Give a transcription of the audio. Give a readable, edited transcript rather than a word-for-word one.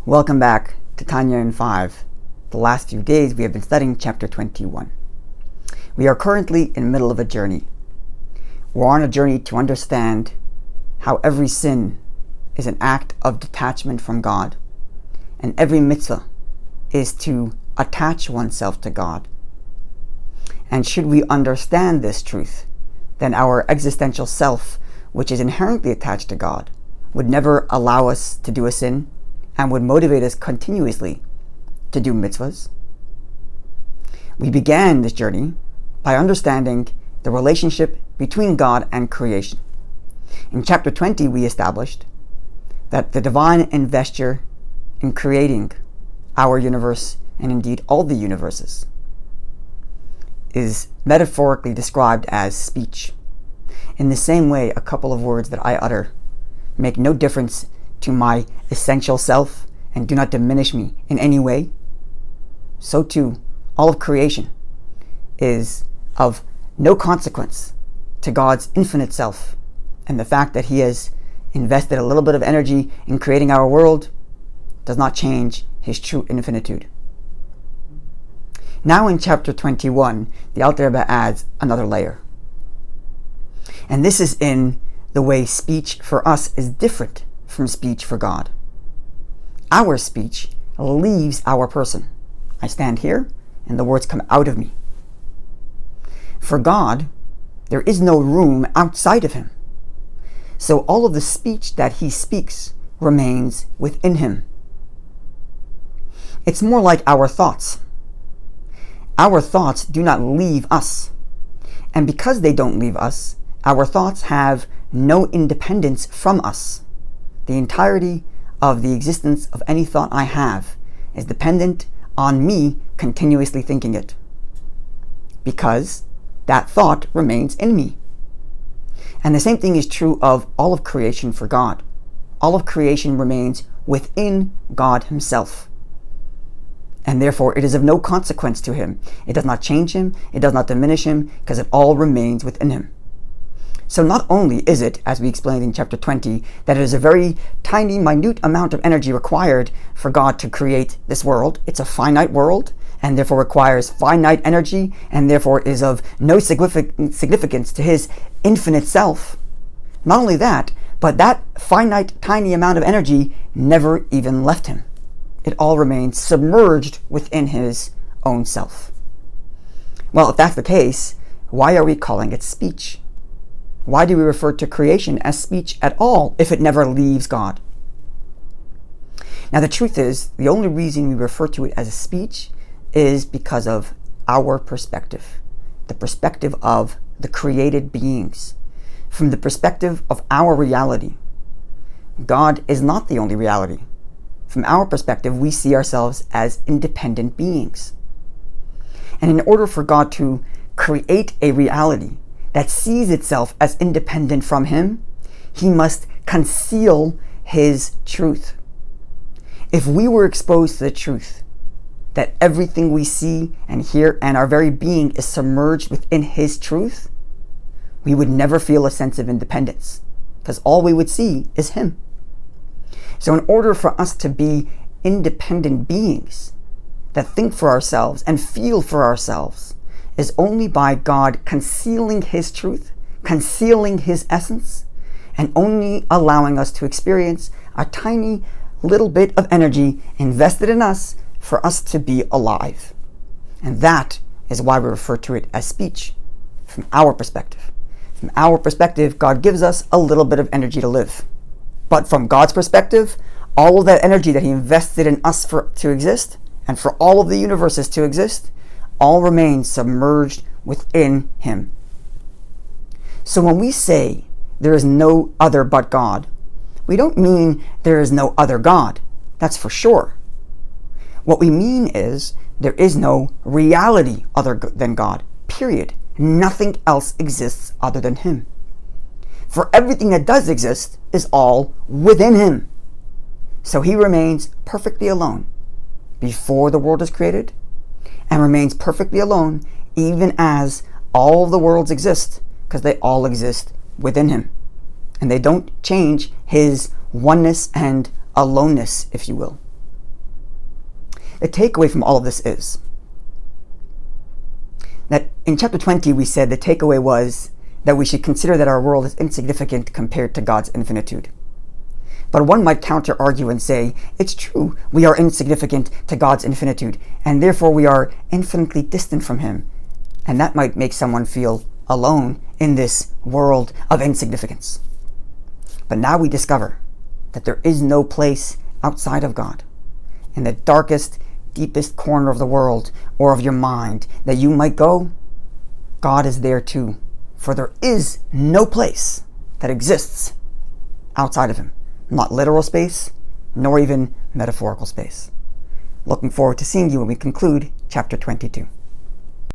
Welcome back to Tanya in 5. The last few days we have been studying chapter 21. We are currently in the middle of a journey. We're on a journey to understand how every sin is an act of detachment from God, and every mitzvah is to attach oneself to God. And should we understand this truth, then our existential self, which is inherently attached to God, would never allow us to do a sin and would motivate us continuously to do mitzvahs. We began this journey by understanding the relationship between God and creation. In chapter 20, we established that the divine investure in creating our universe, and indeed all the universes, is metaphorically described as speech. In the same way, a couple of words that I utter make no difference to my essential self and do not diminish me in any way, so too all of creation is of no consequence to God's infinite self, and the fact that He has invested a little bit of energy in creating our world does not change His true infinitude. Now in chapter 21, the Alter Rebbe adds another layer. And this is in the way speech for us is different from speech for God. Our speech leaves our person. I stand here and the words come out of me. For God, there is no room outside of Him. So all of the speech that He speaks remains within Him. It's more like our thoughts. Our thoughts do not leave us. And because they don't leave us, our thoughts have no independence from us. The entirety of the existence of any thought I have is dependent on me continuously thinking it, because that thought remains in me. And the same thing is true of all of creation for God. All of creation remains within God Himself, and therefore it is of no consequence to Him. It does not change Him, it does not diminish Him, because it all remains within Him. So not only is it, as we explained in chapter 20, that it is a very tiny, minute amount of energy required for God to create this world. It's a finite world, and therefore requires finite energy, and therefore is of no significance to His infinite self. Not only that, but that finite, tiny amount of energy never even left Him. It all remains submerged within His own self. Well, if that's the case, why are we calling it speech? Why do we refer to creation as speech at all if it never leaves God? Now the truth is, the only reason we refer to it as a speech is because of our perspective, the perspective of the created beings, from the perspective of our reality. God is not the only reality. From our perspective, we see ourselves as independent beings. And in order for God to create a reality that sees itself as independent from Him, He must conceal His truth. If we were exposed to the truth that everything we see and hear and our very being is submerged within His truth, we would never feel a sense of independence, because all we would see is Him. So in order for us to be independent beings that think for ourselves and feel for ourselves, is only by God concealing His truth, concealing His essence, and only allowing us to experience a tiny little bit of energy invested in us for us to be alive. And that is why we refer to it as speech, from our perspective. From our perspective, God gives us a little bit of energy to live. But from God's perspective, all of that energy that He invested in us to exist, and for all of the universes to exist, all remains submerged within Him. So when we say there is no other but God, we don't mean there is no other God. That's for sure. What we mean is there is no reality other than God, period. Nothing else exists other than Him. For everything that does exist is all within Him. So He remains perfectly alone before the world is created, and remains perfectly alone even as all the worlds exist, because they all exist within Him. And they don't change His oneness and aloneness, if you will. The takeaway from all of this is that in chapter 20 we said the takeaway was that we should consider that our world is insignificant compared to God's infinitude. But one might counter-argue and say, it's true, we are insignificant to God's infinitude, and therefore we are infinitely distant from Him. And that might make someone feel alone in this world of insignificance. But now we discover that there is no place outside of God. In the darkest, deepest corner of the world or of your mind that you might go, God is there too. For there is no place that exists outside of Him. Not literal space, nor even metaphorical space. Looking forward to seeing you when we conclude chapter 22.